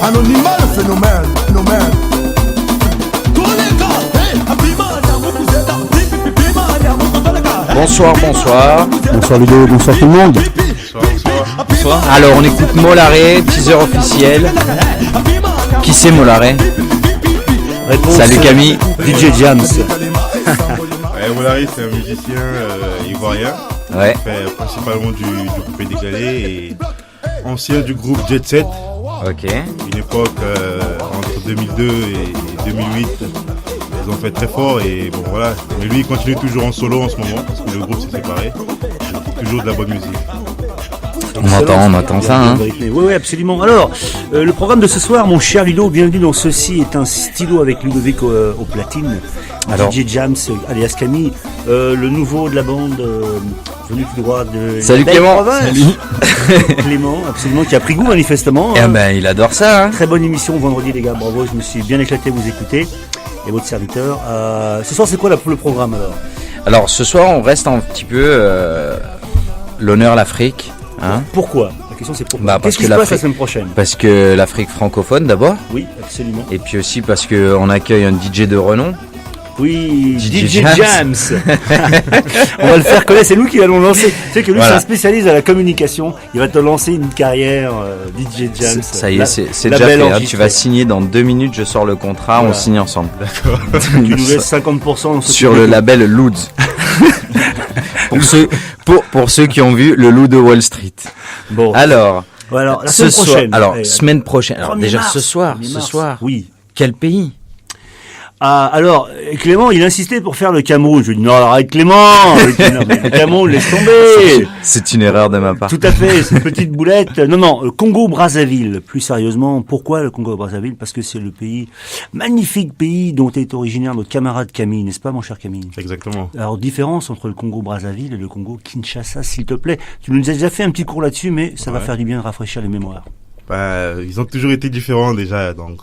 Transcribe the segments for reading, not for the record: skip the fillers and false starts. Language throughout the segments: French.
Anonymat le phénomène, phénomène. Bonsoir, bonsoir. Bonsoir Ludo, bonsoir tout le monde. Bonsoir. Alors on écoute Molaré, teaser officiel. Qui c'est Molaré? Réponse, salut Camille. DJ Jams. Molaré, c'est un musicien ivoirien. Ouais. Il fait principalement du coupé décalé et ancien du groupe Jet Set. Ok. Une époque entre 2002 et 2008. Ils ont fait très fort et bon voilà. Mais lui il continue toujours en solo en ce moment parce que le groupe s'est séparé. C'est toujours de la bonne musique. On entend ça, hein. Oui, absolument. Alors, le programme de ce soir, mon cher Ludo, bienvenue dans Ceci est un stylo avec Ludovic au platine. Alors, DJ Jams, alias Camille, le nouveau de la bande, venu tout droit de... Salut Clément. Salut. Clément, absolument, qui a pris goût manifestement. Eh ben, il adore ça, hein. Très bonne émission vendredi les gars, bravo, je me suis bien éclaté à vous écouter. Et votre serviteur. Ce soir, c'est quoi le programme alors? Alors, ce soir, on reste un petit peu l'honneur l'Afrique. Hein. Pourquoi? La question c'est pourquoi. Bah, Qu'est-ce qui se passe la semaine prochaine? Parce que l'Afrique francophone d'abord. Oui, absolument. Et puis aussi parce qu'on accueille un DJ de renom. Oui, DJ Jams. Jams. On va le faire connaître, c'est nous qui allons lancer. Tu sais que lui, Voilà. c'est un spécialiste de la communication. Il va te lancer une carrière DJ Jams. Ça y est, c'est déjà fait. Hein. Tu vas signer dans 2 minutes, je sors le contrat, voilà. On signe ensemble. D'accord. Tu nous laisses 50% sur le label Loods. pour ceux qui ont vu le loup de Wall Street. Bon. Alors la semaine prochaine. Semaine prochaine. Alors déjà mars, ce soir. Oui. Quel pays? Ah, alors, Clément, il insistait pour faire le Cameroun. Je lui ai dit, non, arrête Clément, le Cameroun, laisse tomber. C'est une erreur de ma part. Tout à fait, c'est une petite boulette. Non, Congo-Brazzaville. Plus sérieusement, pourquoi le Congo-Brazzaville? Parce que c'est le pays, magnifique pays dont est originaire notre camarade Camille, n'est-ce pas, mon cher Camille? Exactement. Alors, différence entre le Congo-Brazzaville et le Congo-Kinshasa, s'il te plaît. Tu nous as déjà fait un petit cours là-dessus, mais ça va faire du bien de rafraîchir les mémoires. Ils ont toujours été différents déjà, donc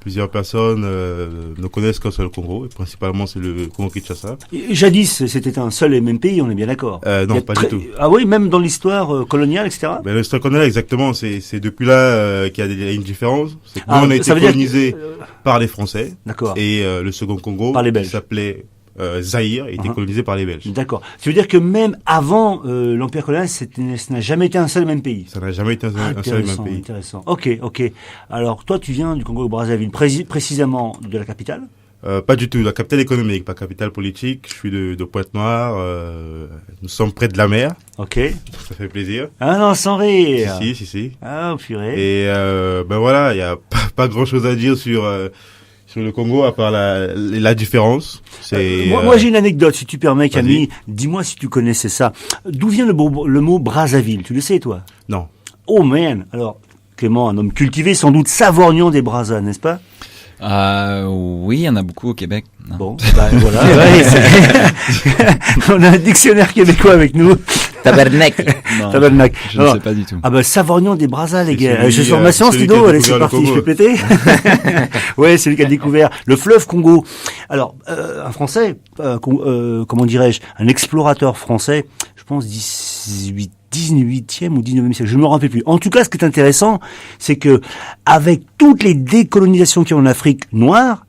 plusieurs personnes ne connaissent qu'un seul Congo, et principalement c'est le Congo-Kinshasa. Jadis, c'était un seul et même pays, on est bien d'accord. Non, pas du tout. Ah oui, même dans l'histoire coloniale, etc. L'histoire coloniale, exactement, c'est depuis là qu'il y a une différence. C'est que nous, on a été colonisé par les Français, d'accord. Et le second Congo, par les Belges, qui s'appelait Zaïre, a été colonisé par les Belges. D'accord. Tu veux dire que même avant l'Empire colonial, ça n'a jamais été un seul et même pays? Ça n'a jamais été un seul et même pays. Intéressant. Ok. Alors, toi, tu viens du Congo-Brazzaville, précisément de la capitale? Pas du tout. La capitale économique, pas capitale politique. Je suis de Pointe-Noire. Nous sommes près de la mer. Ok. Ça fait plaisir. Ah non, sans rire. Si. Ah, purée. Et voilà, il y a pas grand-chose à dire sur le Congo, à part la différence. Moi, j'ai une anecdote, si tu permets, Camille. Dis-moi si tu connaissais ça. D'où vient le mot Brazzaville? Tu le sais, toi? Non. Oh, man. Alors, Clément, un homme cultivé, sans doute savorgnon des Brazzas, n'est-ce pas? Oui, il y en a beaucoup au Québec. Non. Bon, voilà. On a un dictionnaire québécois avec nous. Tabarnak. Tabarnak. Je ne sais pas du tout. Savorgnon des Brazzas, les gars. Je suis en ma science, Ludo. Allez, c'est parti. Je peux péter. Ouais, c'est lui qui a découvert le fleuve Congo. Alors, un Français, comment dirais-je, un explorateur français, je pense 18e ou 19e siècle, je ne me rappelle plus. En tout cas, ce qui est intéressant, c'est que avec toutes les décolonisations qu'il y a en Afrique noire,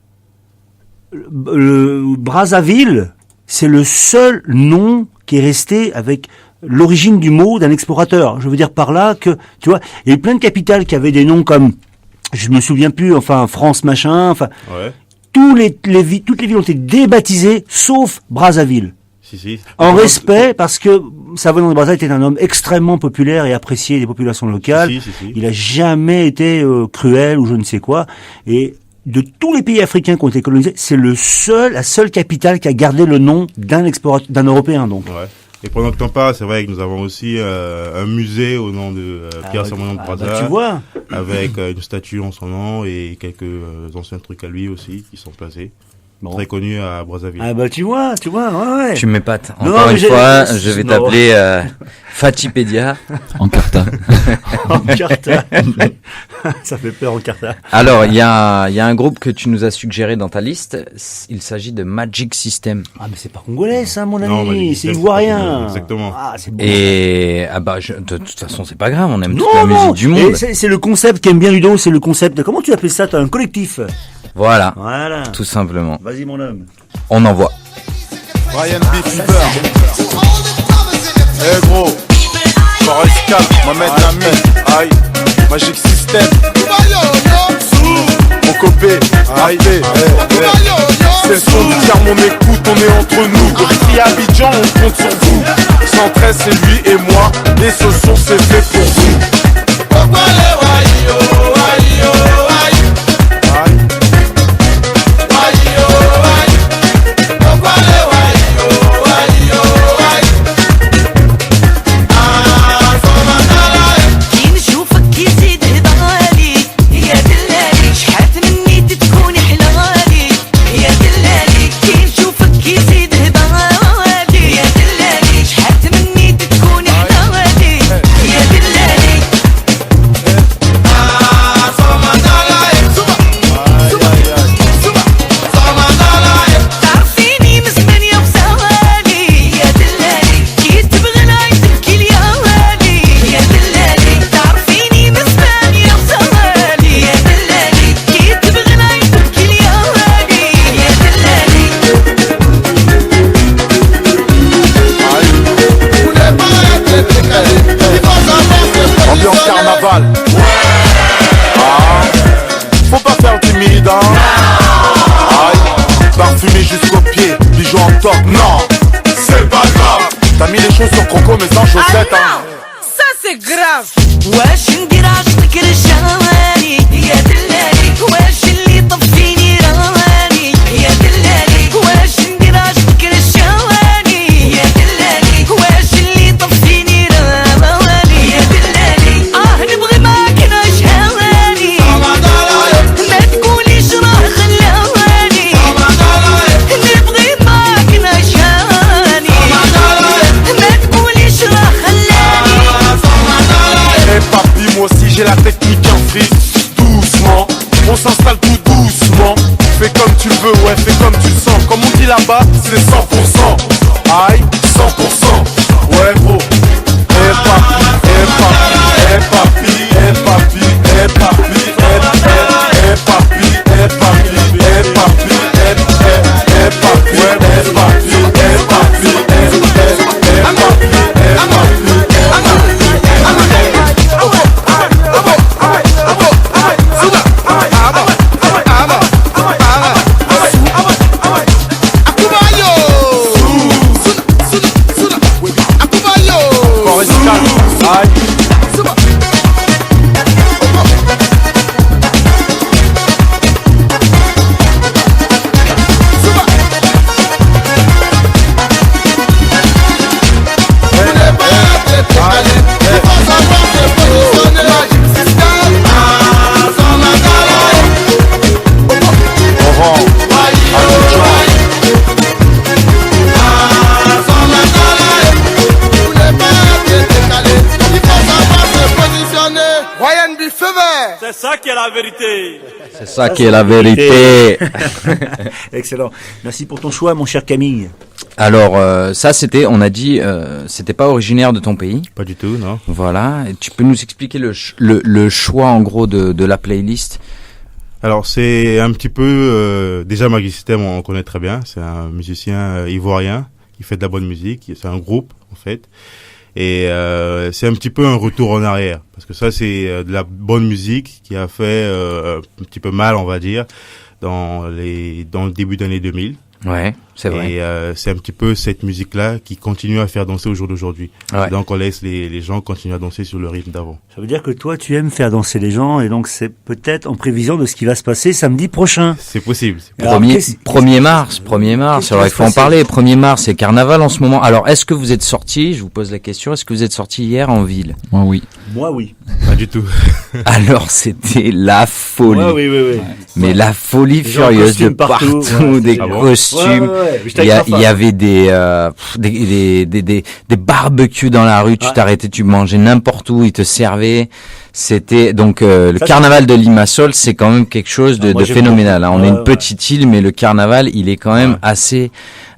le Brazzaville, c'est le seul nom qui est resté avec l'origine du mot d'un explorateur. Je veux dire par là que, tu vois, il y a eu plein de capitales qui avaient des noms comme, je me souviens plus, enfin, France machin, enfin, ouais. Toutes les villes ont été débaptisées, sauf Brazzaville. Si. En respect, parce que Savorgnon de Brazzaville était un homme extrêmement populaire et apprécié des populations locales. Si. Il a jamais été cruel ou je ne sais quoi. Et de tous les pays africains qui ont été colonisés, c'est la seule capitale qui a gardé le nom d'un Européen, donc. Ouais. Et pendant que t'en parles, c'est vrai que nous avons aussi un musée au nom de Pierre Savorgnon de Brazzaville. Tu vois. Avec une statue en son nom et quelques anciens trucs à lui aussi qui sont placés. Bon. très connu à Brazzaville. Ah bah tu vois, ouais. Tu m'épates. Non, Encore mais une j'ai- fois, je vais Non. t'appeler Fatipédia. En carta. En carta. Ça fait peur en carta. Alors, il y a un groupe que tu nous as suggéré dans ta liste. Il s'agit de Magic System. Ah mais c'est pas congolais ça mon Non, ami, Magic c'est System, ivoirien. c'est pas congolais, exactement. Ah c'est bon. Et de toute façon, c'est pas grave. On aime toute Non, la musique non, du monde. et c'est le concept qu'aime bien Ludo, c'est le concept de, comment tu appelles ça, t'as un collectif. Voilà, Voilà. tout simplement. Vas-y mon homme. On envoie. Ryan B. Fever. Eh gros, Forest 4, Mohamed Nami, aïe, Magic System. Mon copé, aïe, c'est le son du tiers, mon écoute, on est entre nous. Depuis Abidjan, on compte sur vous. 113, c'est lui et moi, et ce son c'est fait pour vous. كي نشوفك يزيد هضالي يا دلالي شحال مني تكون حلالي يا دلالي كي نشوفك يزيد هضالي يا دلالي شحال مني تكون حلالي يا دلالي تعرفيني من زمان يا وصالي يا دلالي كي تبغي العين تبكي ليالي يا دلالي تعرفيني من زمان يا وصالي يا دلالي كي تبغي العين تبكي ليالي يا دلالي Ambiance carnaval. Ah, faut pas faire timide, hein. Aïe, parfumé jusqu'aux pieds, bijoux en top. Non, c'est pas grave. T'as mis les choses sur croco mais sans chaussettes, hein. ça c'est grave واش ندير عشقك رشاني يا دلالي واش اللي طفيني راني يا دلالي واش ندير عشقك رشاني يا دلالي واش اللي طفيني راني يا دلالي نبغي معاك نشهاني ما تقوليش راه خلاني نبغي معاك نشهاني ما تقوليش راه خلاني Eh papi, moi aussi j'ai la technique en frise. Doucement, on s'installe tout doucement. Fais comme tu veux, ouais, fais comme tu le sens. Comme on dit là-bas, c'est 100%. Aïe, 100%. Ouais, bro. Eh papi, eh papi, eh papi, eh papi, eh papi, eh papi, eh papi, eh papi, eh papi, ouais, eh papi, eh papi, eh Forest 4, aïe. Ryan B. Fever. C'est ça qui est la vérité. Excellent. Merci pour ton choix mon cher Camille. Alors, ça, on a dit, c'était pas originaire de ton pays. Pas du tout, non. Voilà. Et tu peux nous expliquer le choix, en gros, de la playlist? Alors c'est un petit peu déjà Magic System, on connaît très bien. C'est un musicien ivoirien qui fait de la bonne musique. C'est un groupe en fait, et c'est un petit peu un retour en arrière parce que ça c'est de la bonne musique qui a fait un petit peu mal, on va dire, dans le début d'année 2000. Ouais. C'est vrai. Et c'est un petit peu cette musique-là qui continue à faire danser au jour d'aujourd'hui. Ouais. Donc on laisse les gens continuer à danser sur le rythme d'avant. Ça veut dire que toi, tu aimes faire danser les gens, et donc c'est peut-être en prévision de ce qui va se passer samedi prochain. C'est possible. Alors, 1er mars. qu'est-ce Alors qui il va faut en se parler. 1er mars, c'est carnaval en ce moment. Alors est-ce que vous êtes sortis, je vous pose la question, est-ce que vous êtes sortis hier en ville? Moi, oui. Moi, oui. Pas du tout. Alors c'était la folie. Moi, oui. Mais la folie Les gens en furieuse de costume partout, ouais, des c'est génial. costumes. Ouais. Il y avait des barbecues dans la rue, tu Ouais. t'arrêtais, tu mangeais n'importe où, ils te servaient. C'était donc le Ça, carnaval de Limassol, c'est quand même quelque chose de, Ah, moi, de j'aime phénoménal. Hein. On beaucoup. est une Ouais. petite île, mais le carnaval, il est quand même assez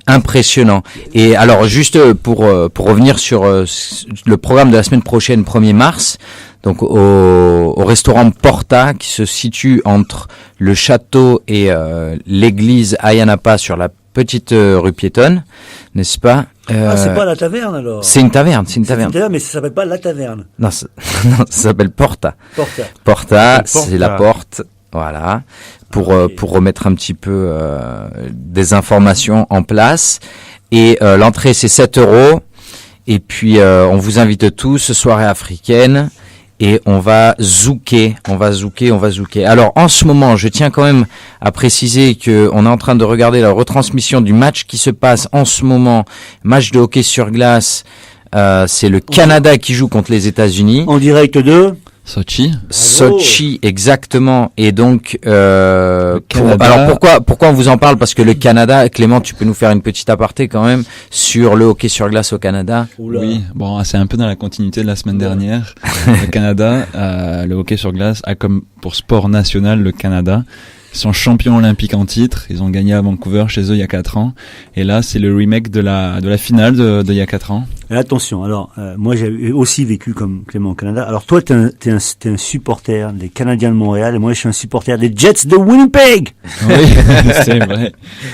impressionnant. Et alors, juste pour revenir sur le programme de la semaine prochaine, 1er mars, donc au restaurant Porta, qui se situe entre le château et l'église Ayanapa sur la petite rue piétonne, n'est-ce pas? C'est pas la taverne, alors. C'est une taverne, Mais ça s'appelle pas la taverne. Non, non, ça s'appelle Porta. Porta. Porta, Porta. c'est la porte, voilà, pour remettre un petit peu des informations en place. Et l'entrée, c'est 7 €. Et puis, on vous invite tous, soirée africaine. Et on va zouker. Alors, en ce moment, je tiens quand même à préciser que on est en train de regarder la retransmission du match qui se passe en ce moment. Match de hockey sur glace. C'est le Canada qui joue contre les États-Unis. En direct de Sochi. Sochi, exactement. Et donc, Canada. alors pourquoi on vous en parle? Parce que le Canada, Clément, tu peux nous faire une petite aparté quand même sur le hockey sur glace au Canada? Oula. Oui, bon, c'est un peu dans la continuité de la semaine dernière. Le Canada, le hockey sur glace a comme pour sport national le Canada. Ils sont champions olympiques en titre. Ils ont gagné à Vancouver chez eux il y a 4 ans. Et là, c'est le remake de la finale de il y a 4 ans. Et attention, alors, moi j'ai aussi vécu comme Clément au Canada. Alors toi, t'es un supporter des Canadiens de Montréal, et moi je suis un supporter des Jets de Winnipeg. Oui, c'est vrai.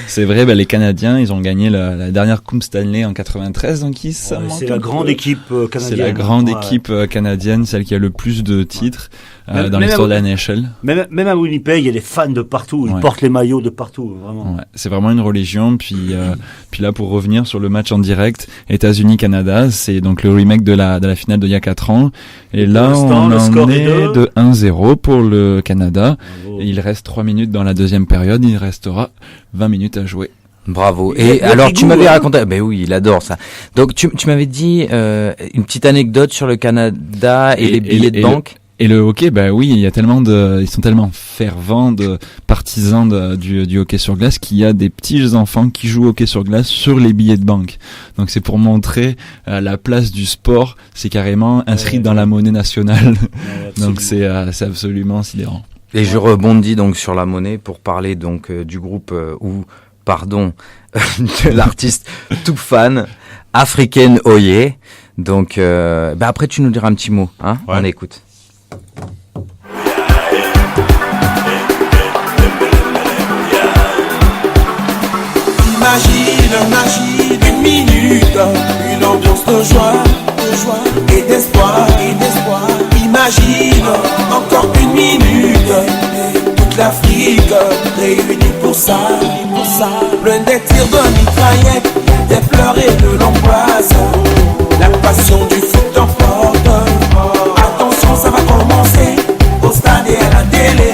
C'est vrai, les Canadiens, ils ont gagné la dernière Coupe Stanley en 93, donc C'est la grande équipe canadienne. C'est la grande Ouais. équipe canadienne, celle qui a le plus de titres Même- dans même l'histoire de à- la NHL. Même à Winnipeg, il y a des fans de partout. Ils Ouais. portent les maillots de partout, vraiment. Ouais, c'est vraiment une religion. Puis là, pour revenir sur le match en direct, États-Unis-Canada, c'est donc le remake de la finale d'il y a 4 ans. Et Pour là, l'instant, on le en score est est de 1-0 pour le Canada. Bravo. Et il reste 3 minutes dans la deuxième période. Il restera 20 minutes à jouer. Bravo. Il a Et alors, pris tu goût, m'avais hein. raconté, ben oui, il adore ça. Donc, tu m'avais dit une petite anecdote sur le Canada et les billets de banque. Et le hockey, oui, ils sont tellement fervents de partisans du hockey sur glace qu'il y a des petits enfants qui jouent au hockey sur glace sur les billets de banque. Donc c'est pour montrer la place du sport, c'est carrément inscrit dans la monnaie nationale. Donc c'est absolument sidérant. Et je rebondis donc sur la monnaie pour parler donc du groupe de l'artiste tout fan, Africaine Oye. Donc, après tu nous diras un petit mot, hein? Ouais. On écoute. Imagine une minute, une ambiance de joie et d'espoir. Imagine encore une minute, toute l'Afrique réunie pour ça. Plein des tirs de mitraillettes, des pleurs et de l'angoisse. La passion du foot t'emporte. Attention, ça va commencer au stade et à la télé.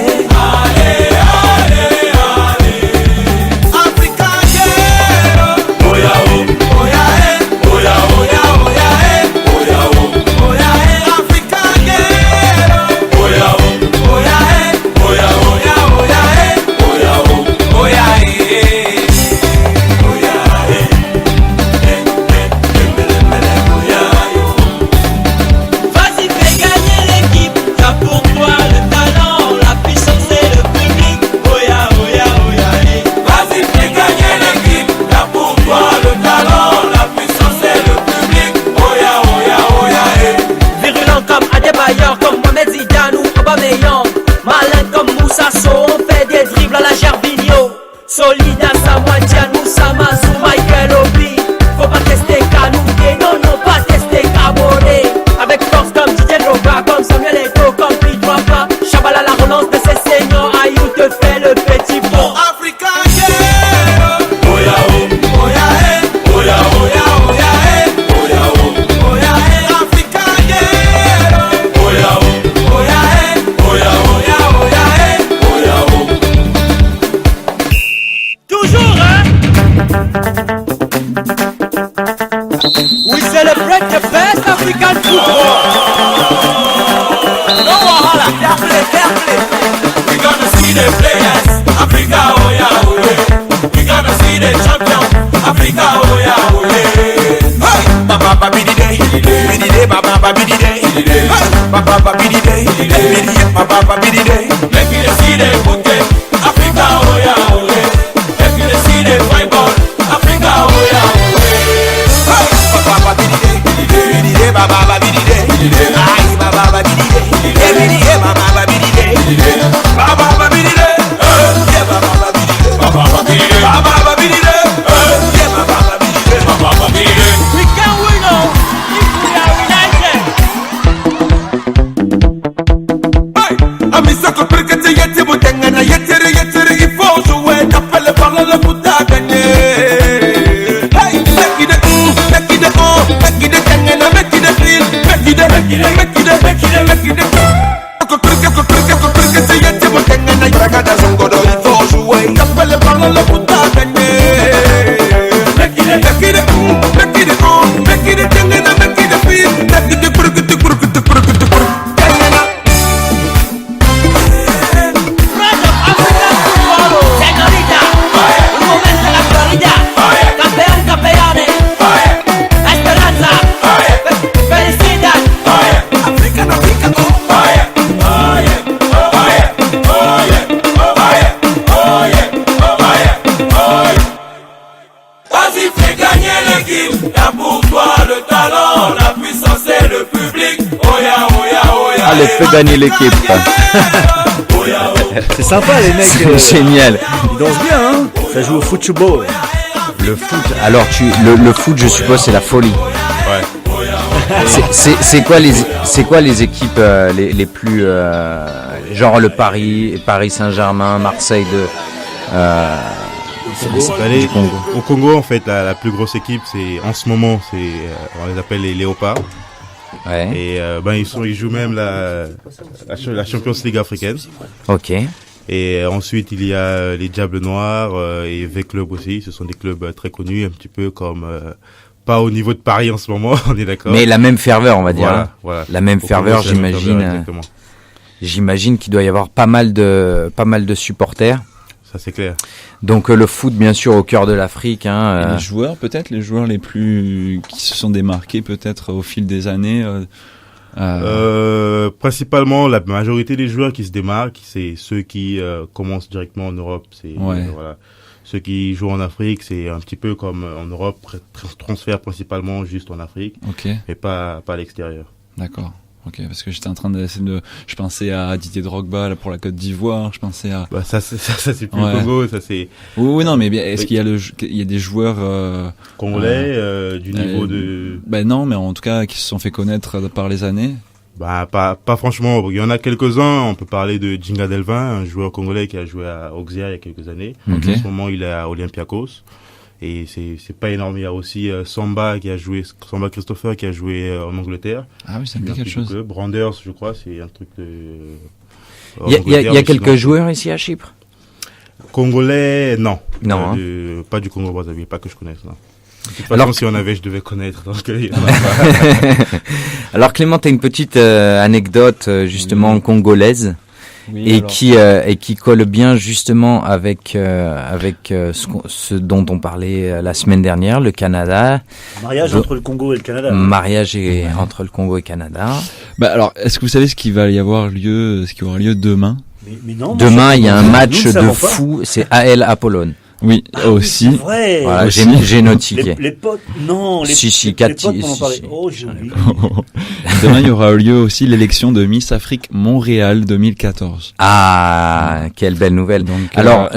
We celebrate the best African football. No wahala, carefully. We gonna see the players, Africa, oh yeah, oh yeah. We gonna see the champion, Africa, oh yeah, oh yeah. Hey, Baba Bidi Day, Bidi Day, Baba Bidi Day, hey, Baba Bidi Day, Bidi Day, Baba Bidi Day. Make you see the bouquet, Africa, oh yeah, oh yeah. Make you see the fine ball, Africa, oh yeah, oh yeah. Hey, Baba Bidi Day, Bidi Day, Baba Bidi Day, ay, Baba Bidi Day, Bidi Day, Baba Bidi Day, Baba Bidi Day, yeah, Baba Bidi Day, Baba Bidi Day, Baba Bidi Day, yeah, Baba Bidi Day, Baba Bidi Day. We can win all if we are united. Amisa kopirkete yete butengana yetere il faut jouer t'appelles par le foot à gagner. Hey, make it tengana, make it feel, make it. Kopirkete yete butengana yagada zongodo il faut jouer t'appelles par le foot à gagner. Make it tengana, make it feel, make it Friends of African football. Señorita, un momento la Florida. Campeone. Esperanza. Felicidad. Vas-y, fais gagner l'équipe. Y'a pour toi le talent, la puissance et le public. Oh yeah, oh yeah, oh yeah. Allez, fais gagner l'équipe. Oh yeah, oh. C'est sympa les mecs. C'est génial. Ils dansent bien, hein. Ça joue au football. Le foot. Alors, le foot, je suppose, c'est la folie. C'est quoi les équipes les plus genre le Paris Saint-Germain, Marseille du Congo. Au Congo, en fait, la plus grosse équipe, en ce moment, on les appelle les Léopards. Ouais. Et ils jouent même la Champions League africaine. Ok. Et ensuite, il y a les Diables Noirs et V-Club aussi. Ce sont des clubs très connus, un petit peu comme pas au niveau de Paris en ce moment, on est d'accord. Mais la même ferveur, on va dire. Hein. Voilà. La même ferveur, j'imagine. J'imagine qu'il doit y avoir pas mal de supporters. Ça c'est clair. Donc le foot, bien sûr, au cœur de l'Afrique. Hein, Et les joueurs, peut-être les joueurs les plus qui se sont démarqués, peut-être au fil des années. Principalement, la majorité des joueurs qui se démarquent, c'est ceux qui commencent directement en Europe. Voilà. Ceux qui jouent en Afrique, c'est un petit peu comme en Europe, transfert principalement juste en Afrique, mais pas à l'extérieur. D'accord. Ok, parce que j'étais en train d'essayer je pensais à Didier Drogba là, pour la Côte d'Ivoire, je pensais à. Ça c'est plus le Congo, ça c'est. Oui, non, mais est-ce qu'il y a des joueurs congolais du niveau de. Non, mais en tout cas qui se sont fait connaître par les années. Pas franchement. Il y en a quelques-uns. On peut parler de Djinga Delvin, un joueur congolais qui a joué à Auxerre il y a quelques années. En ce moment, il est à Olympiakos. Et c'est pas énorme. Il y a aussi Samba Christopher qui a joué en Angleterre. Ah oui, ça me dit quelque chose. Branders, je crois, c'est un truc de. Il y a quelques joueurs ici à Chypre. Congolais, non. Non. Pas du Congo Brazzaville, pas que je connaisse. Non. De toute façon, si on avait, je devais connaître. Donc, Alors Clément, tu as une petite anecdote justement congolaise qui colle bien justement avec ce dont on parlait la semaine dernière, le Canada. Mariage entre le Congo et le Canada. Mariage entre le Congo et le Canada. Alors, est-ce que vous savez ce qui va aura lieu demain? Mais non. Demain, il y a un match de fou. C'est AL Apollon. Oui, aussi. C'est vrai. Voilà, j'ai notifié. Les potes, non. Les potes m'en ont parlé. Oh, j'ai oublié. Demain, il y aura lieu aussi l'élection de Miss Afrique Montréal 2014. Ah, quelle belle nouvelle. Donc, alors,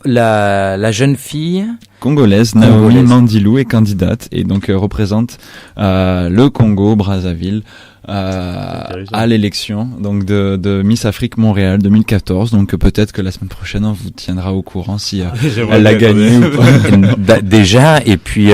la jeune fille congolaise Naomi Mandilou est candidate et donc représente le Congo Brazzaville à l'élection donc de Miss Afrique Montréal 2014. Donc peut-être que la semaine prochaine on vous tiendra au courant si elle l'a gagné ou pas. Déjà, et puis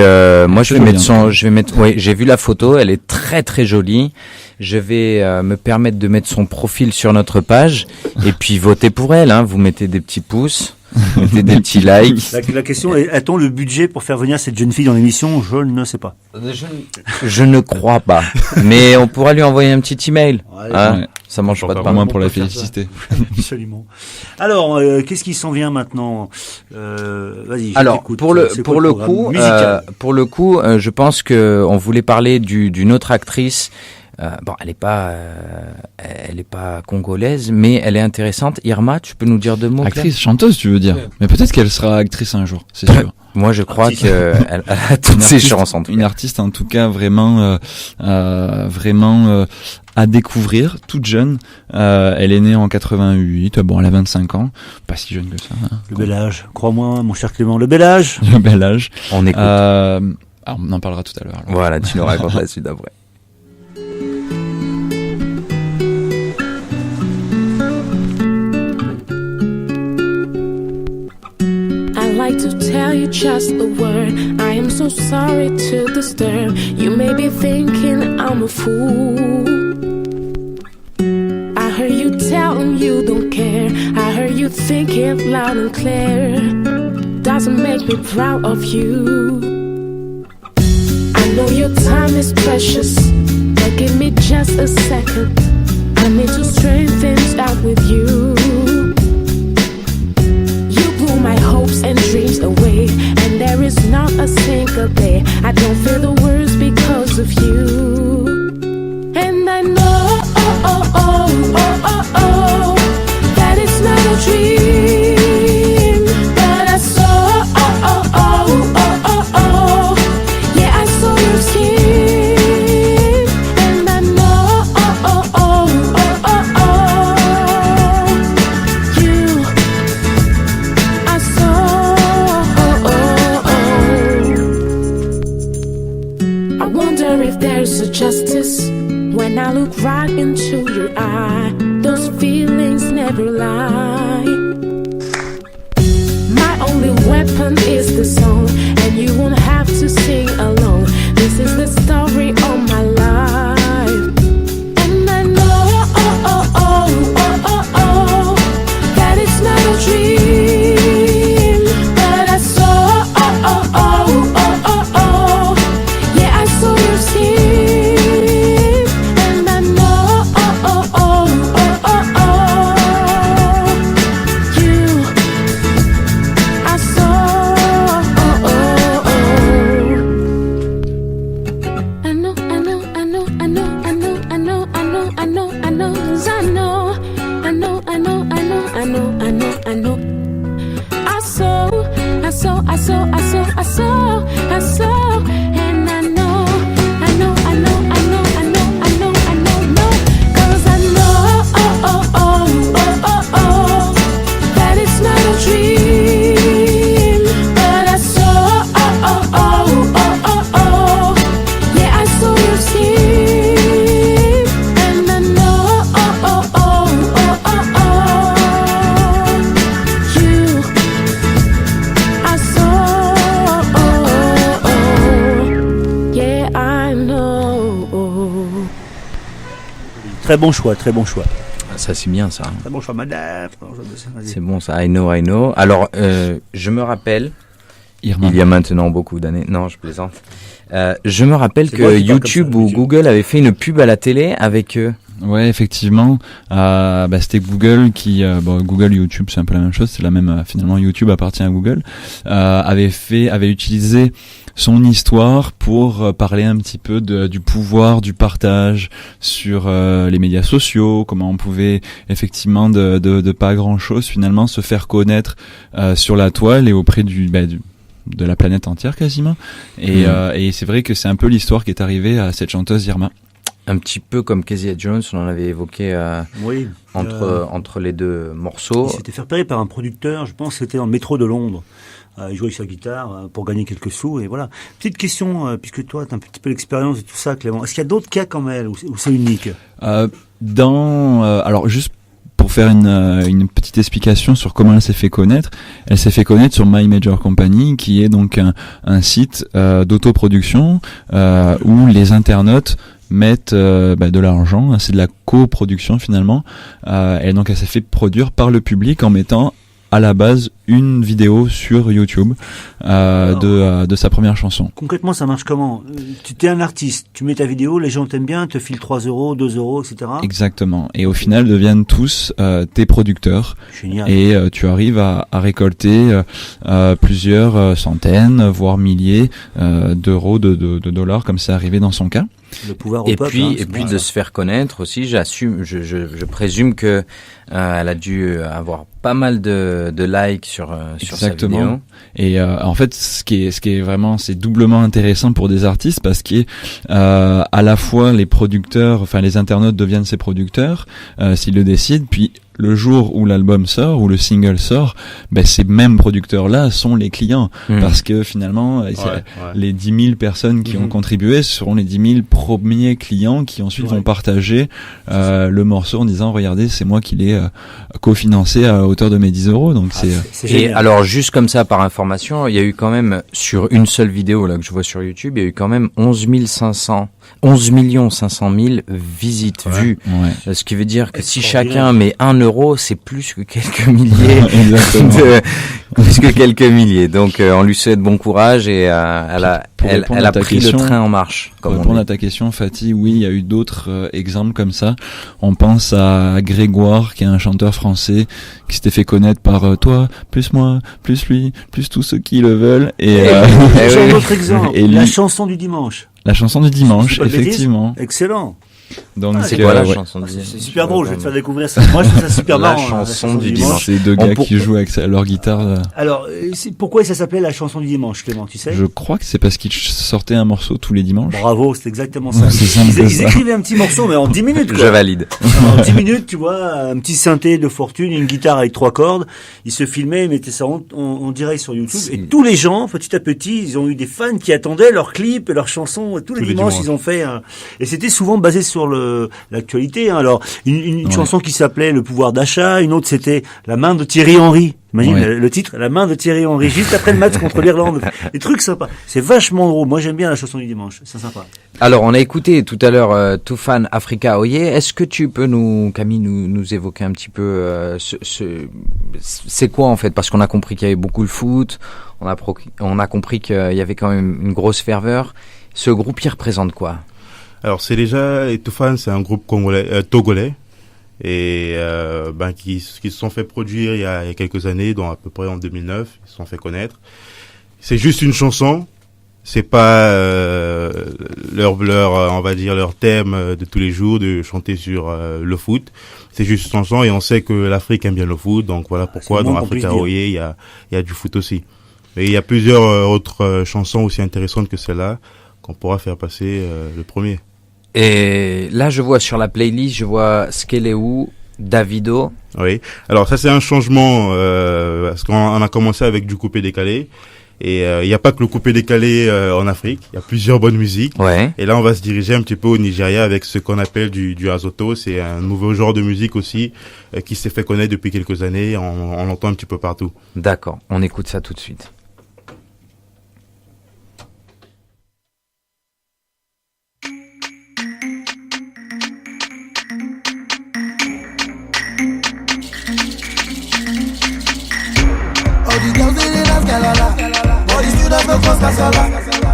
moi j'ai vu la photo, elle est très très jolie. Je vais me permettre de mettre son profil sur notre page et puis voter pour elle, hein. Vous mettez des petits pouces. mettez des petits likes. La question est, a-t-on le budget pour faire venir cette jeune fille dans l'émission? Je ne sais pas. Je ne crois pas. Mais on pourra lui envoyer un petit email. Ouais. Ça mange pas de Pas pain. moins pour la peut faire féliciter. Absolument. Alors, qu'est-ce qui s'en vient maintenant? Vas-y. Alors j'écoute. pour le C'est quoi pour le coup, je pense que on voulait parler d'une autre actrice. Bon, elle est pas congolaise, mais elle est intéressante. Irma, tu peux nous dire 2 mots? Actrice, chanteuse, tu veux dire. Mais peut-être qu'elle sera actrice un jour, c'est sûr. Moi, je crois qu'elle a toutes ses chances en tout cas. Une artiste en tout cas vraiment à découvrir, toute jeune. Elle est née en 88. Bon, elle a 25 ans, pas si jeune que ça. Hein. Le bel âge. Crois-moi, mon cher Clément, le bel âge. Le bel âge. On écoute. On en parlera tout à l'heure. Alors. Voilà, tu nous racontes la suite après. I'd like to tell you just a word. I am so sorry to disturb. You may be thinking I'm a fool. I heard you telling you don't care. I heard you thinking loud and clear. Doesn't make me proud of you. I know your time is precious, but give me just a second. I need to straighten things out with you. Blew my hopes and dreams away, and there is not a single day I don't feel the worst because of you. And I know that it's not a dream, but I saw yeah, I saw your skin. And I know you, I saw. I wonder if there's a justice when I look right into your eye. Those feelings never lie. My only weapon is the song, and you won't have to sing alone. This is the story of my life. And I know that it's not a dream, but I saw yeah, I saw your skin. And I know you, I saw. I know, 'cause I know. I saw, and I know, 'cause I know that it's not a dream, but I saw, yeah, I saw your skin, and I know you, I saw, yeah, I know. Très bon choix, très bon choix. Ça, c'est bien ça. Très bon choix, madame. Vas-y. C'est bon ça. I know. Alors, je me rappelle. Irma. Il y a maintenant beaucoup d'années. Non, je plaisante. Je me rappelle C'est que moi qui parle YouTube comme ça, ou YouTube. Google avait fait une pub à la télé avec eux. Ouais, effectivement. C'était Google qui, Google, YouTube, c'est un peu la même chose. C'est la même. Finalement, YouTube appartient à Google. Avait utilisé son histoire pour parler un petit peu du pouvoir du partage sur les médias sociaux, comment on pouvait effectivement de pas grand chose finalement se faire connaître sur la toile et auprès de la planète entière quasiment. Et c'est vrai que c'est un peu l'histoire qui est arrivée à cette chanteuse Irma. Un petit peu comme Kezia Jones, on en avait évoqué Oui. entre les 2 morceaux. Il s'était fait repérer par un producteur, je pense que c'était dans le métro de Londres. Il jouait avec sa guitare pour gagner quelques sous, et voilà. Petite question, puisque toi, tu as un petit peu l'expérience et tout ça, Clément. Est-ce qu'il y a d'autres cas comme elle, ou c'est unique? Alors, juste pour faire une petite explication sur comment elle s'est fait connaître sur My Major Company, qui est donc un site d'autoproduction où les internautes mettent de l'argent, c'est de la coproduction finalement, et donc elle s'est fait produire par le public en mettant à la base une vidéo sur YouTube de sa première chanson. Concrètement, ça marche comment? Tu es un artiste, tu mets ta vidéo, les gens t'aiment bien, te filent 3 €, 2 €, etc. Exactement. Et au final, deviennent tous tes producteurs. Génial. Et tu arrives à récolter plusieurs centaines, voire milliers d'euros, de dollars, comme c'est arrivé dans son cas. Le pouvoir au Et peuple, puis, hein, et puis de se faire connaître aussi, je présume que elle a dû avoir pas mal de likes sur sa vidéo. Et en fait, ce qui est vraiment, c'est doublement intéressant pour des artistes parce que à la fois les producteurs, enfin les internautes deviennent ses producteurs s'ils le décident, puis le jour où l'album sort, où le single sort, ben ces mêmes producteurs-là sont les clients. Parce que finalement, les 10 000 personnes qui ont contribué seront les 10 000 premiers clients qui ensuite vont partager le morceau en disant, regardez, c'est moi qui l'ai cofinancé à hauteur de mes 10 €. Donc c'est Et alors, juste comme ça, par information, il y a eu quand même, sur une seule vidéo là que je vois sur YouTube, il y a eu quand même 11 500 000 visites vues. Ouais. Ce qui veut dire que si chacun met 1 €, c'est plus que quelques milliers. Plus que quelques milliers. Donc, on lui souhaite bon courage et elle a pris le train en marche. Pour répondre à ta question, Fatih, oui, il y a eu d'autres exemples comme ça. On pense à Grégoire, qui est un chanteur français, qui s'était fait connaître par toi, plus moi, plus lui, plus tous ceux qui le veulent. Et j'ai un autre exemple. Et la chanson du dimanche. La chanson du dimanche, effectivement. Excellent. Donc c'est quoi la chanson du dimanche? C'est super drôle, je vais te faire découvrir ça. Moi, je trouve ça super marrant. La chanson du dimanche. C'est deux gars qui jouent avec leur guitare. Alors, pourquoi ça s'appelait la chanson du dimanche, Clément, tu sais? Je crois que c'est parce qu'ils sortaient un morceau tous les dimanches. Bravo, c'est exactement ça. Ils écrivaient un petit morceau, mais en 10 minutes, quoi. Je valide. En 10 minutes, tu vois, un petit synthé de fortune, une guitare avec 3 cordes. Ils se filmaient, ils mettaient ça en direct sur YouTube. Et tous les gens, petit à petit, ils ont eu des fans qui attendaient leurs clips et leurs chansons. Tous les dimanches, ils ont fait et c'était souvent basé sur l'actualité. Hein. Alors, une chanson qui s'appelait Le pouvoir d'achat, une autre c'était La main de Thierry Henry. Imagine le titre, La main de Thierry Henry, juste après le match contre l'Irlande. Des trucs sympas. C'est vachement drôle. Moi, j'aime bien la chanson du dimanche. C'est sympa. Alors, on a écouté tout à l'heure Toufan Africa Oye. Est-ce que tu peux Camille, nous évoquer un petit peu c'est quoi en fait? Parce qu'on a compris qu'il y avait beaucoup de foot. On a compris qu'il y avait quand même une grosse ferveur. Ce groupe, il représente quoi? Alors, c'est déjà, Toufan, c'est un groupe togolais. Et qui se sont fait produire il y a quelques années, dont à peu près en 2009, ils se sont fait connaître. C'est juste une chanson, c'est pas on va dire leur thème de tous les jours de chanter sur le foot. C'est juste une chanson et on sait que l'Afrique aime bien le foot, donc voilà pourquoi dans Africa Oye il y a du foot aussi. Mais il y a plusieurs autres chansons aussi intéressantes que celle-là qu'on pourra faire passer le premier. Et là, je vois sur la playlist, je vois Skeleu, Davido. Oui. Alors ça, c'est un changement parce qu'on a commencé avec du coupé-décalé. Et il n'y a pas que le coupé-décalé en Afrique. Il y a plusieurs bonnes musiques. Ouais. Et là, on va se diriger un petit peu au Nigeria avec ce qu'on appelle du azoto. C'est un nouveau genre de musique aussi qui s'est fait connaître depuis quelques années. On l'entend un petit peu partout. D'accord. On écoute ça tout de suite.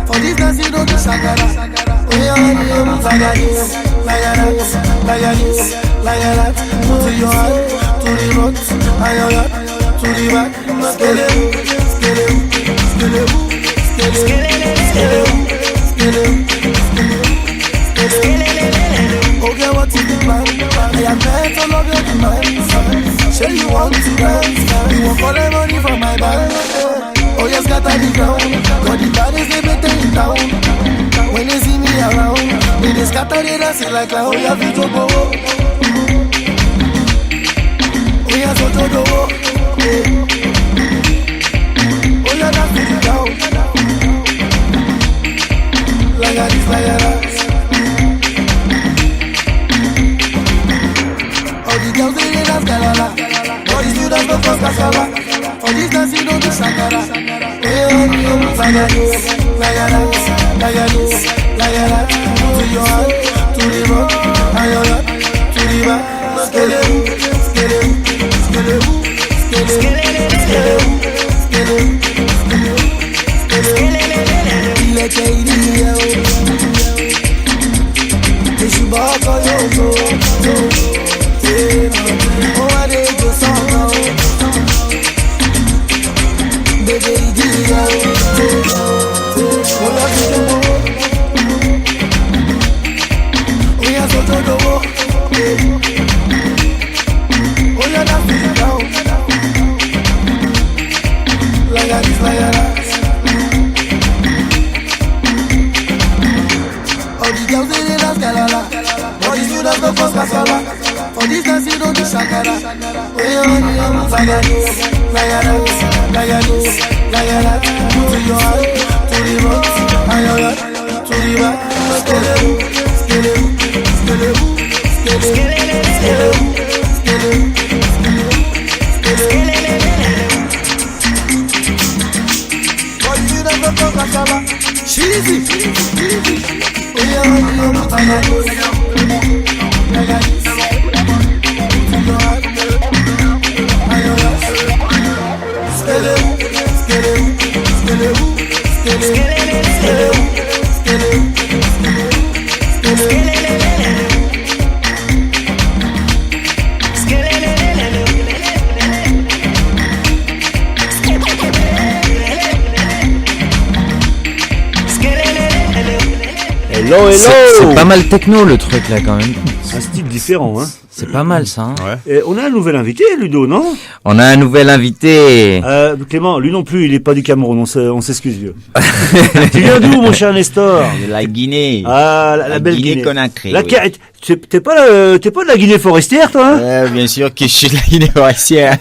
For this dance you don't do shakara. Oh yeah, like that. To your heart, to the front, to the back. Okay, what's in the plan? I am meant to love you tonight. Say you want to dance, you want for the money from my band. Oh yes, got on the ground. Got the bodies they better in town. When they see me around, they scatter the dance like a hoya vito go. Oh yes, so do. Oh yeah, that's the down. Like a this, like a that. All the girls they dance galala. All the students go for cassava. For this dance you don't do shakara. Like to your heart, to the rock, to the back. Skeleton. All the girls they dance galala. All the students don't post casala. For this dance you don't do shakara. Oh yeah, like a this, like a that, like a this, like a that. Put to your heart, to the rock, and your heart, to the back. Skelewu, skelewu, skelewu, skelewu, skelewu, skelewu, skelewu. For the students don't post casala. Cheesy, oh yeah, like a this, like a this. Hello, hello. C'est pas mal techno le truc là quand même. Un style différent, hein. C'est pas mal ça. Hein. Ouais. Et on a un nouvel invité, Ludo, non? On a un nouvel invité. Clément, lui non plus, il est pas du Cameroun, on s'excuse, vieux. Tu viens d'où, mon cher Nestor? De la Guinée. Ah, la belle Guinée. Conakry. La, oui. t'es pas de la Guinée forestière, toi, hein? Bien sûr que je suis de la Guinée forestière.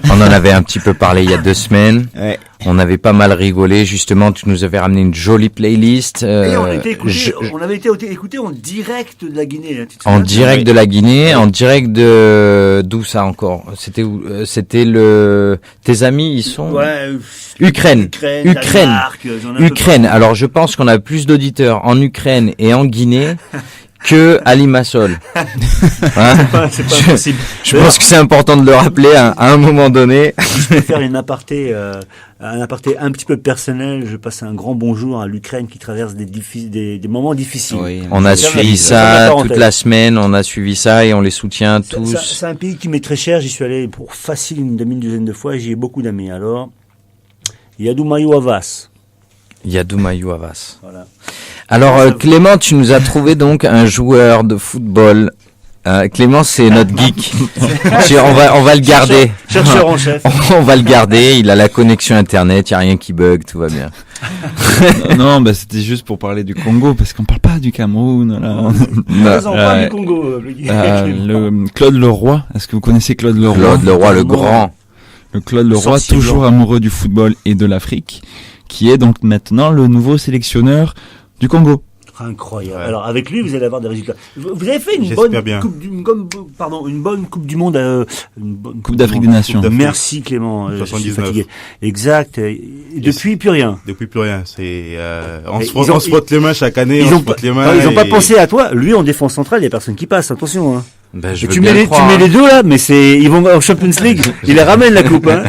On en avait un petit peu parlé il y a 2 semaines. Ouais. On avait pas mal rigolé, justement, tu nous avais ramené une jolie playlist. Et on avait été écouté en direct de la Guinée. Hein, en direct de la Guinée, en direct d'où ça encore? C'était où? C'était tes amis, ils sont? Ouais. Ukraine. Ukraine. Alors, je pense qu'on a plus d'auditeurs en Ukraine et en Guinée que à Limassol. Hein? C'est pas possible. Je pense que c'est important de le rappeler à un moment donné. Je peux faire un aparté un petit peu personnel. Je passe un grand bonjour à l'Ukraine qui traverse des moments difficiles. Oui, on a suivi ça toute la semaine, on a suivi ça et on les soutient tous. C'est un pays qui m'est très cher. J'y suis allé pour facile une demi-douzaine de fois et j'y ai beaucoup d'amis. Alors, Yadoumayou Avas. Yadoumayou Avas. Voilà. Alors Clément, tu nous as trouvé donc un joueur de football. Clément, c'est notre geek. On va le garder. Chercheur en chef. On va le garder. Il a la connexion internet. Il y a rien qui bug, tout va bien. Non, bah c'était juste pour parler du Congo parce qu'on parle pas du Cameroun. Là. On parle du Congo. Claude Leroy. Est-ce que vous connaissez Claude Leroy? Claude Leroy, le grand. Le Claude Leroy, toujours amoureux du football et de l'Afrique, qui est donc maintenant le nouveau sélectionneur du Congo. Incroyable. Alors avec lui, vous allez avoir des résultats. Vous avez fait une bonne coupe du monde, une bonne coupe d'Afrique des Nations. Merci Clément. 79. Je suis fatigué. Exact. Et depuis plus rien. Depuis plus rien. C'est on se frotte les mains chaque année. Ils ont pas pensé à toi. Lui en défense centrale, il y a personne qui passe. Attention. Hein. Ben, tu mets les deux là, mais ils vont en Champions League. Ils les ramènent la coupe. Hein.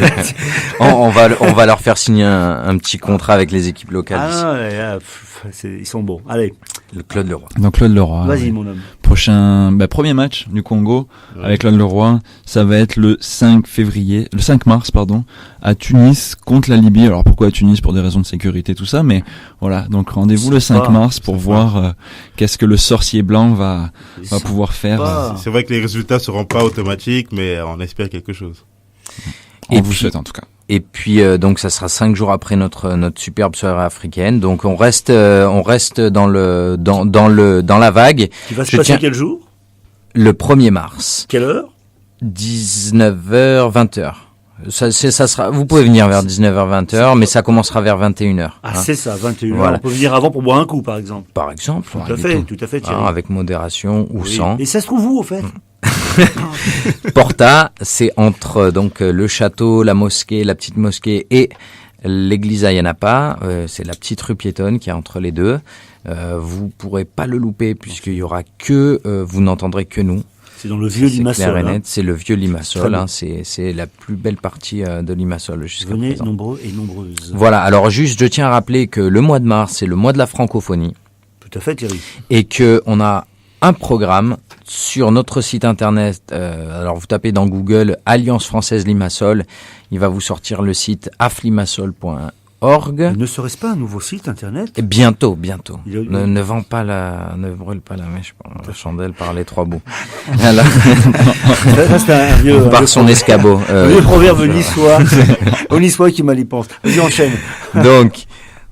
on va leur faire signer un petit contrat avec les équipes locales. Ils sont bons. Allez. Le Claude Leroy. Donc Claude Leroy. Vas-y mon homme. Premier match du Congo avec Claude Leroy, ça va être le 5 mars à Tunis contre la Libye. Alors pourquoi à Tunis? Pour des raisons de sécurité, tout ça, mais voilà. Donc rendez-vous le 5 mars pour voir qu'est-ce que le sorcier blanc va pouvoir faire. C'est vrai que les résultats seront pas automatiques, mais on espère quelque chose. On vous souhaite en tout cas. Et puis donc ça sera 5 jours après notre superbe soirée africaine. Donc on reste dans la vague. Qui va se passer quel jour? Le 1er mars. Quelle heure? 19h 20h. Ça sera, vous pouvez venir vers 19h 20h, mais ça commencera vers 21h. Ah, c'est ça, 21h. Voilà. On peut venir avant pour boire un coup, par exemple. Par exemple. Tout à fait, Thierry. Avec modération ou sans. Et ça se trouve où, au fait? Porta, c'est entre donc le château, la mosquée, la petite mosquée et l'église Ayanapa. C'est la petite rue piétonne qui est entre les deux. Vous pourrez pas le louper puisqu'il y aura vous n'entendrez que nous. C'est dans le vieux Limassol. Clair et net, c'est le vieux Limassol. C'est la plus belle partie de Limassol jusqu'à présent. Venez nombreux et nombreuses. Voilà. Alors juste, je tiens à rappeler que le mois de mars, c'est le mois de la francophonie. Tout à fait, Thierry. Et que on a un programme sur notre site internet. Alors vous tapez dans Google Alliance Française Limassol, il va vous sortir le site aflimassol.org. Ne serait-ce pas un nouveau site internet? Et bientôt. Ne brûle pas la mèche par la chandelle par les trois bouts. Alors, c'est un vieux, par son escabeau. Le proverbe niçois, au niçois qui mal y pense. Vas-y, enchaîne.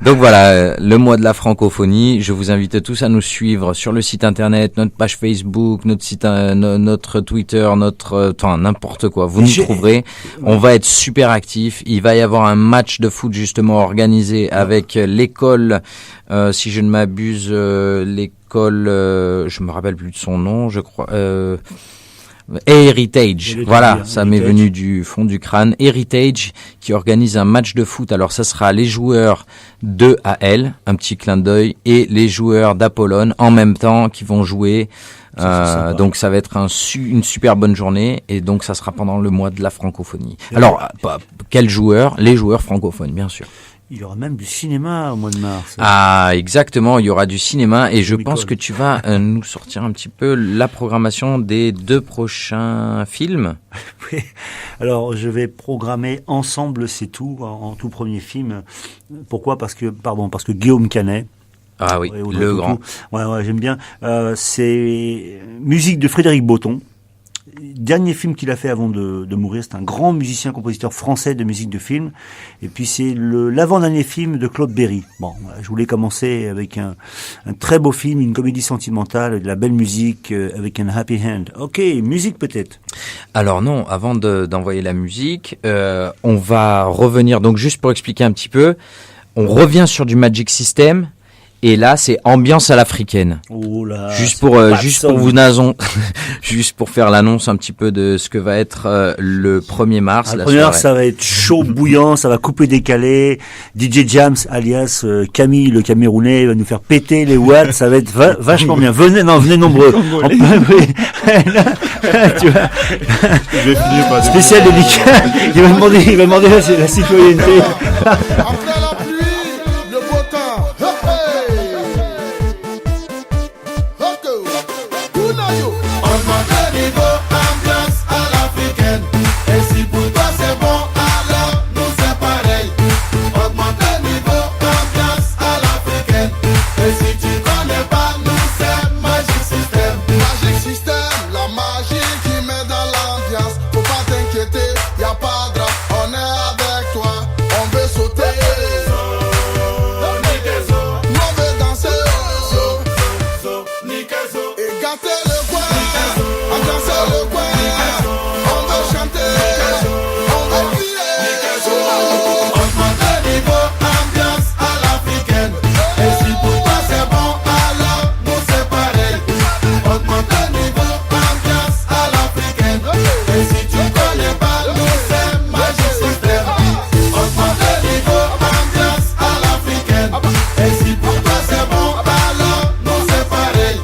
Donc voilà, le mois de la francophonie. Je vous invite tous à nous suivre sur le site internet, notre page Facebook, notre site, notre Twitter, n'importe quoi. Vous nous trouverez. On va être super actifs. Il va y avoir un match de foot justement organisé avec l'école, si je ne m'abuse, l'école, je me rappelle plus de son nom, je crois. Heritage, voilà, ça m'est venu du fond du crâne. Heritage qui organise un match de foot. Alors ça sera les joueurs de AL, un petit clin d'œil, et les joueurs d'Apollon en même temps qui vont jouer. Donc ça va être une super bonne journée, et donc ça sera pendant le mois de la francophonie. Alors quels joueurs? Les joueurs francophones, bien sûr. Il y aura même du cinéma au mois de mars. Ah, exactement, il y aura du cinéma, et je pense que tu vas nous sortir un petit peu la programmation des 2 prochains films. Oui. Alors, je vais programmer Ensemble, c'est tout, en tout premier film. Pourquoi? Parce que Guillaume Canet. Ah oui, le grand. Ouais, j'aime bien. C'est musique de Frédéric Botton. Dernier film qu'il a fait avant de mourir. C'est un grand musicien, compositeur français de musique de film. Et puis c'est l'avant-dernier film de Claude Berry. Bon, voilà, je voulais commencer avec un très beau film, une comédie sentimentale, de la belle musique, avec un happy end. Ok, musique peut-être. Alors non, avant d'envoyer la musique, on va revenir, donc juste pour expliquer un petit peu, on revient sur du Magic System. Et là, c'est ambiance à l'africaine. Oh là, juste pour faire l'annonce un petit peu de ce que va être le 1er mars. Le 1er mars, ça va être chaud, bouillant, ça va couper décalé. DJ Jams, alias Camille le Camerounais, va nous faire péter les watts. Ça va être vachement bien. Venez nombreux. Tu vois. Je vais finir par spécial délicat. Il va demander la citoyenneté. Après la pluie, le beau temps. Augmente le niveau, ambiance à l'africaine. Et si pour toi c'est bon, alors nous c'est pareil. Augmente le niveau, ambiance à l'africaine. Et si tu connais pas, nous c'est Magic System. Magic System, la magie qui met dans l'ambiance. Faut pas t'inquiéter, y a pas de rap, on est avec toi. On veut sauter, nous on veut danser, et gâter le coin. Danser le coin, on veut chanter, on veut crier. Augmente le niveau, ambiance à l'africaine. Et si pour toi c'est bon, alors nous c'est pareil. Augmente le niveau, ambiance à l'africaine. Et si tu connais pas, nous c'est Magic System. Augmente le niveau, ambiance à l'africaine. Et si pour toi c'est bon, alors nous c'est pareil.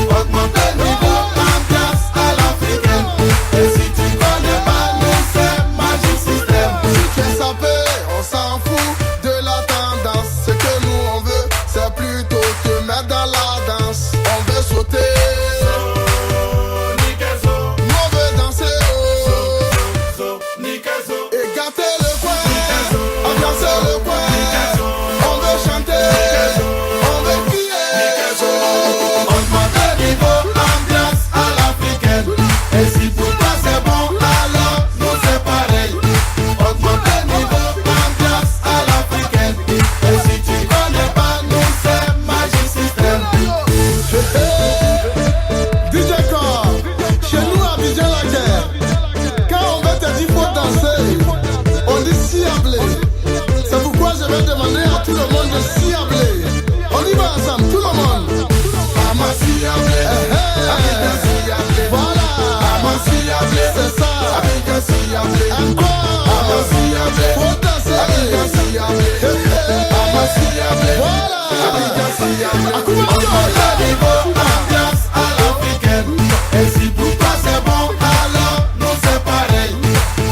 Augmente le niveau, ambiance à l'africaine. Et si tu connais pas, nous c'est Magic System. Si tu es sapé, on s'en fout de la tendance. Ce que nous on veut, c'est plutôt te mettre dans la danse. On veut sauter, nous on veut danser, et gâter le coin, ambiancer le coin. On veut chanter, on veut crier. Augmente le niveau, ambiance à l'africaine. Et si pour toi c'est bon, alors nous c'est pareil. Augmente le niveau, ambiance à l'africaine. Et si tu connais pas, nous c'est Magic System. DJ Core, chez nous à Abidjan-la-Guerre, quand on veut te dire faut danser, on dit ciablé. C'est pourquoi je vais demander à tout le monde de ciabler. On y va ensemble, tout le monde. Ama ciablé, voilà. Ama ciablé, c'est ça. Abidjan ciablé, encore. Ama ciablé, faut danser. Abidjan ciablé, ama ciablé, voilà. Abidjan ciablé, augmente le niveau, ambiance à l'africaine. Et si pour toi c'est bon, alors nous c'est pareil.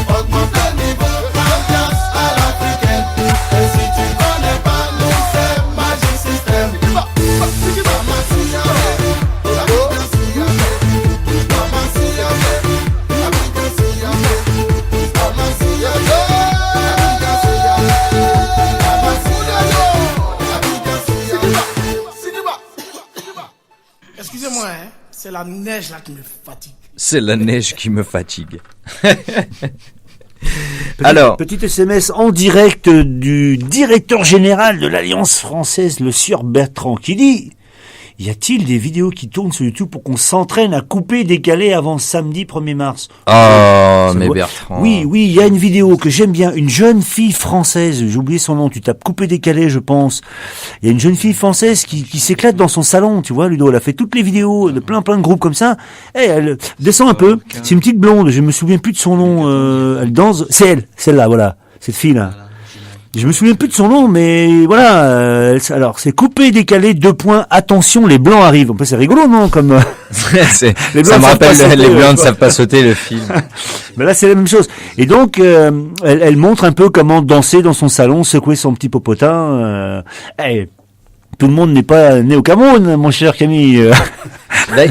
Augmente le niveau, ambiance à l'africaine. Et si tu connais pas, nous c'est Magic System. Ama ciablé, Abidjan ciablé, ama ciablé, Abidjan ciablé, ama ciablé, Abidjan ciablé, ama ciablé, Abidjan ciablé. Excusez-moi, hein, c'est la neige là qui me fatigue. C'est la neige qui me fatigue. Alors, Petit SMS en direct du directeur général de l'Alliance française, le sieur Bertrand, qui dit: y a-t-il des vidéos qui tournent sur YouTube pour qu'on s'entraîne à couper et décaler avant samedi 1er mars? mais Bertrand. Oui, il y a une vidéo que j'aime bien, une jeune fille française, j'ai oublié son nom, tu tapes couper décaler, je pense. Il y a une jeune fille française qui s'éclate dans son salon, tu vois, Ludo, elle a fait toutes les vidéos de plein de groupes comme ça. Et elle descend un peu, c'est une petite blonde, je me souviens plus de son nom, elle danse, c'est elle, celle-là, voilà, cette fille-là. Je me souviens plus de son nom, mais voilà. Alors, c'est coupé, décalé, 2 points. Attention, les blancs arrivent. En plus, c'est rigolo, non? Comme les blancs ça me rappelle les blancs ne savent pas sauter, le film. Mais là, c'est la même chose. Et donc, elle montre un peu comment danser dans son salon, secouer son petit popotin. Tout le monde n'est pas né au Cameroun, mon cher Camille.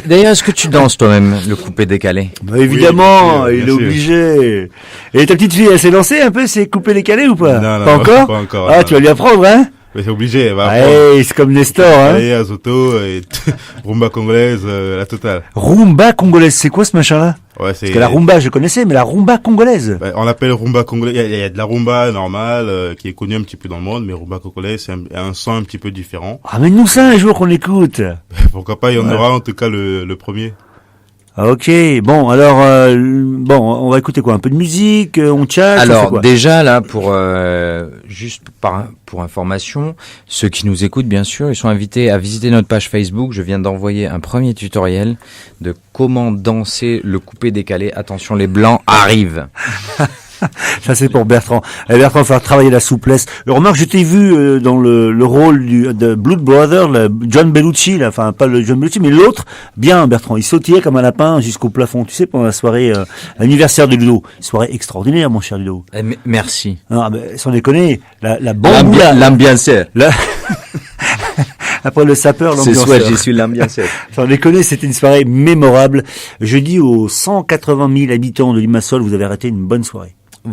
D'ailleurs, est-ce que tu danses toi-même le coupé-décalé? Bah évidemment, oui, il est sûr. obligé. Et ta petite fille, elle s'est lancée un peu, c'est coupé-décalé ou pas? Non, Pas encore? pas encore. Ah, non. tu vas lui apprendre, hein? Mais c'est obligé, elle va Ouais, c'est comme Nestor, hein? Allez, Azoto, et rumba congolaise, la totale. Rumba congolaise, c'est quoi ce machin-là? Ouais, c'est... Parce que la rumba, je connaissais, mais la rumba congolaise. Bah, on l'appelle rumba congolaise. Il y a de la rumba normale, qui est connue un petit peu dans le monde, mais rumba congolaise, c'est un son un petit peu différent. Ramène-nous ça un jour qu'on écoute. Pourquoi pas, il y en aura en tout cas le premier. Ah, ok, bon, alors, on va écouter quoi? Un peu de musique, on chat? Alors, déjà, là, pour information, ceux qui nous écoutent, bien sûr, ils sont invités à visiter notre page Facebook. Je viens d'envoyer un premier tutoriel de comment danser le coupé-décalé. Attention, les blancs arrivent. Ça, c'est pour Bertrand. Bertrand, il va faire travailler la souplesse. Remarque, je t'ai vu dans le rôle de Blood Brother, le John Bellucci, là, enfin, pas le John Bellucci, mais l'autre, bien, Bertrand. Il sautillait comme un lapin jusqu'au plafond. Tu sais, pendant la soirée anniversaire de Ludo. Soirée extraordinaire, mon cher Ludo. Merci. Ah, ben, sans déconner, la bamboula. L'ambianceur. Après le sapeur, C'est l'ambianceur. soit je suis l'ambianceur. Sans déconner, c'était une soirée mémorable. Je dis aux 180 000 habitants de Limassol, vous avez raté une bonne soirée. Et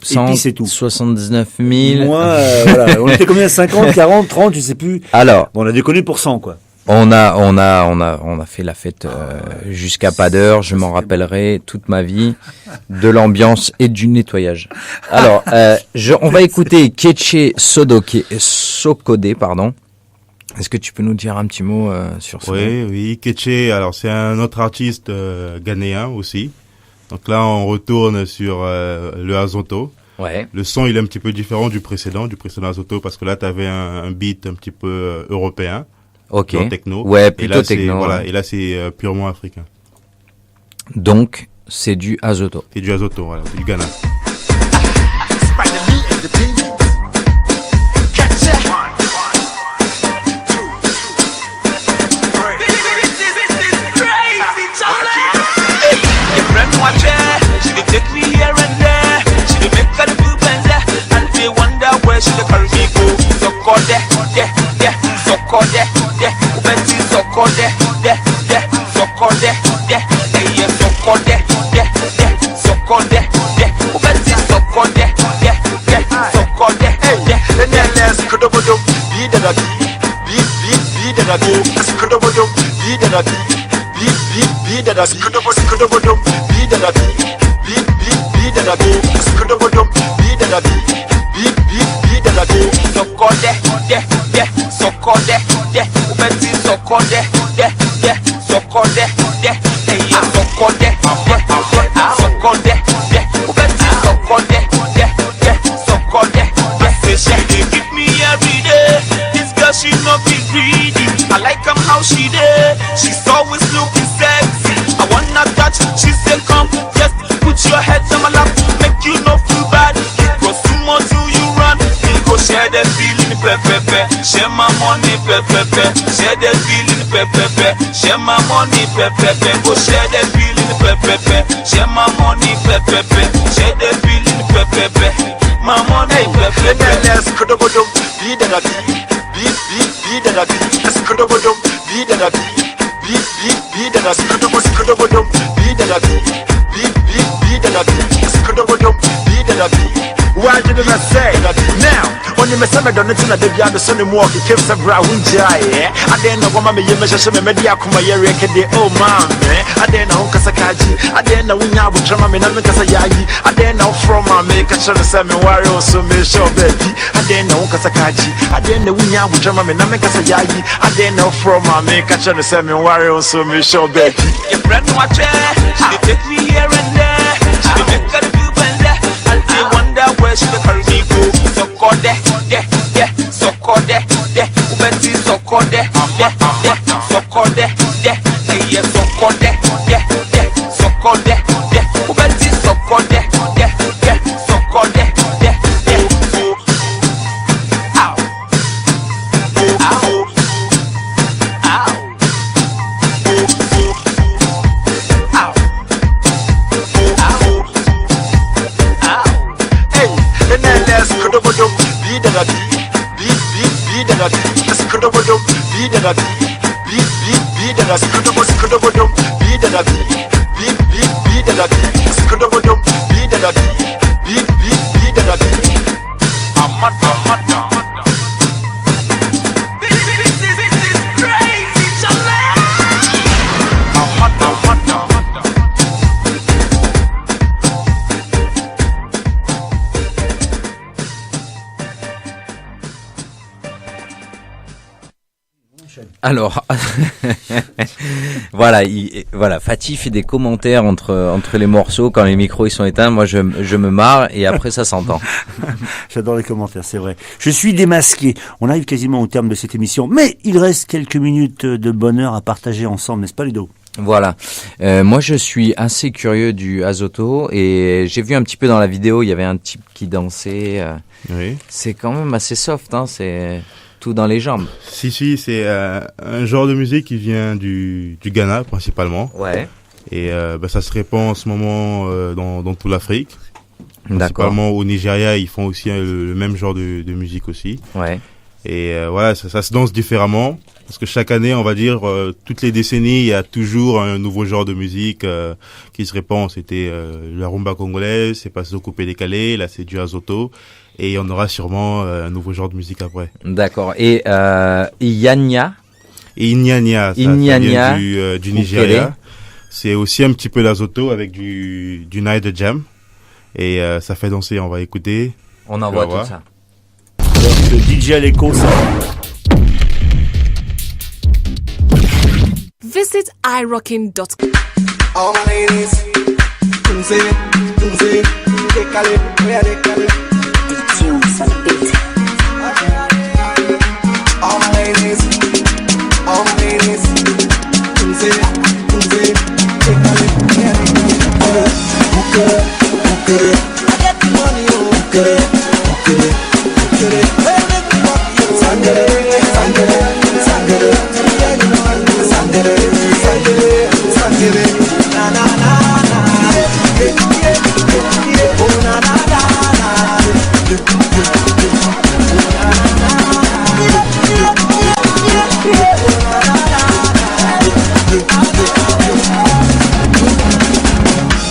puis c'est tout. 179 000. Moi, voilà. On était combien? 50, 40, 30, je sais plus. Alors. Bon, on a déconné pour 100, quoi. On a fait la fête jusqu'à pas d'heure. Je m'en rappellerai toute ma vie de l'ambiance et du nettoyage. Alors, on va écouter Keche Sokode, pardon. Est-ce que tu peux nous dire un petit mot sur ça? Oui, Keche. Alors, c'est un autre artiste ghanéen aussi. Donc là, on retourne sur le Azoto. Ouais. Le son, il est un petit peu différent du précédent Azoto, parce que là, t'avais un beat un petit peu européen. Ok. Techno. Ouais, plutôt et là, techno. Voilà. Ouais. Et là, c'est purement africain. Donc, c'est du Azoto. C'est du Azoto, voilà. C'est du Ghana. She did, she's always looking sexy. I wanna touch, she said come, just put your head on my lap, make you no feel bad. It goes too much to you run, we go share the feeling, pepe, share my money, pepe, share the feeling, pepe, share my money, pepe, go share the feeling, pepe, share my money, pepe, share the feeling, pepe, my money, pepe. Let's go to the beat that I beat that I beat, let's go to the beat that I beat that I beat that I beat that I beat that I beat that I beat Why did I say that now? Only me some don't know that they are the sunny walk. It keeps a brow in jai. I didn't know what my measure some media come here. Oh man, I didn't know Kasakaji. I didn't know we now would try my name Kasayayi. I didn't know from my make a channel Sammy Warrior, so me show baby. I didn't know Kasakaji. I didn't know we now would try my name Kasayayi. I didn't know from my make a channel Sammy Warrior, so me show baby. Your friend watch she take me here and there. She make a few and there. I'll wonder where she carry me go. So called there, yeah, so called there, Ubenti so called there, so called there, yeah, so called there, so called there, Ubenti so called there, so called there, ow, ow, ow, hey, and then let's go to be the be the let's go to be the be the let's go to be the be the let's go to be the I'm mad. This is crazy, Charlie. I'm mad. Alors, voilà, Fatih fait des commentaires entre les morceaux quand les micros ils sont éteints. Moi, je me marre et après ça s'entend. J'adore les commentaires, c'est vrai. Je suis démasqué. On arrive quasiment au terme de cette émission, mais il reste quelques minutes de bonheur à partager ensemble, n'est-ce pas, Ludo ? Voilà. Moi, je suis assez curieux du Azoto et j'ai vu un petit peu dans la vidéo, il y avait un type qui dansait. Oui. C'est quand même assez soft, hein. C'est tout dans les jambes. Si, c'est un genre de musique qui vient du Ghana principalement. Ouais. Et ça se répand en ce moment dans toute l'Afrique. D'accord. Principalement au Nigeria, ils font aussi le même genre de musique aussi. Ouais. Et voilà, ça se danse différemment. Parce que chaque année, on va dire, toutes les décennies, il y a toujours un nouveau genre de musique qui se répand. C'était la rumba congolaise, c'est passé au coupé décalé, là c'est du Azoto. Et il y en aura sûrement un nouveau genre de musique après. D'accord. Et Inyanya. Inyanya, ça vient du Nigeria. C'est aussi un petit peu l'Azoto avec du Niger Jam. Et ça fait danser, on va écouter. On envoie tout ça. Le DJ à l'écho, ça. Visit irockin.com. All my ladies, Tunze, décalé, décalé. On the beat. All my ladies, Tunze, décalé, décalé. I get the money, okay.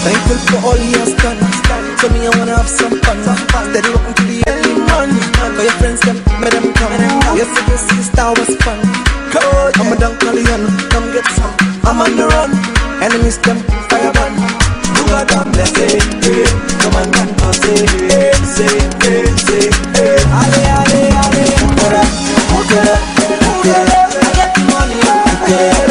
Thankful for all he has done. So me, I wanna have some fun. Steady walking to the early morning. For your friends, them, make them come. Yesterday, sister was fun. I'm a dunk Calian, come get some. I'm on the run. Enemies, them, fire burn. You got them, let's say, hey. Come on, man, I'll say, hey, say, hey, say, hey. Ale. Okay. I get the money, okay.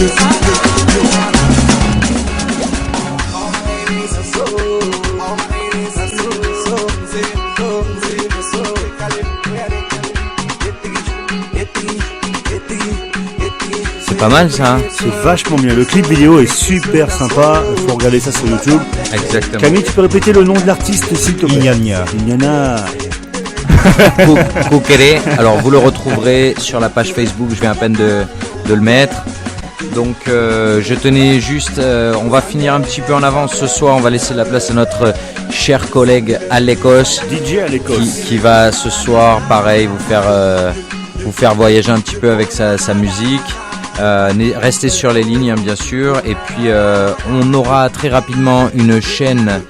C'est pas mal ça. C'est vachement bien. Le clip vidéo est super sympa. Il faut regarder ça sur YouTube. Exactement. Camille, tu peux répéter le nom de l'artiste s'il te plaît? Inyana. Koukere. Alors vous le retrouverez sur la page Facebook. Je viens à peine de le mettre. Donc je tenais juste, on va finir un petit peu en avance ce soir. On va laisser la place à notre cher collègue Alekos, DJ Alekos, qui va ce soir, pareil, vous faire voyager un petit peu avec sa musique. Restez sur les lignes, hein, bien sûr. Et puis on aura très rapidement une chaîne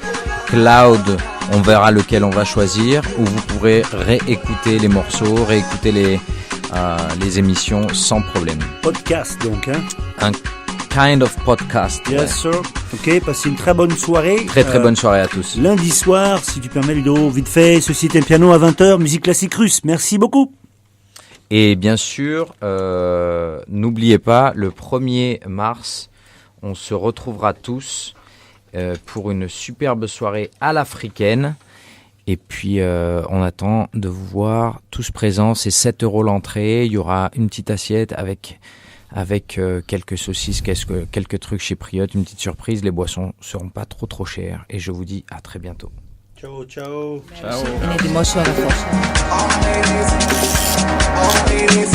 cloud. On verra lequel on va choisir, où vous pourrez réécouter les morceaux, réécouter les émissions sans problème. Podcast donc, hein? Un kind of podcast. Yes, sir. Ok, passez une très bonne soirée. Très bonne soirée à tous. Lundi soir, si tu permets, Ludo, vite fait, Ceci est un piano à 20h, musique classique russe. Merci beaucoup. Et bien sûr, n'oubliez pas, le 1er mars, on se retrouvera tous pour une superbe soirée à l'africaine. Et puis, on attend de vous voir tous présents. C'est 7 € l'entrée. Il y aura une petite assiette avec quelques saucisses, quelques trucs chypriotes, une petite surprise. Les boissons seront pas trop chères. Et je vous dis à très bientôt. Ciao, ciao. Ciao. All ladies,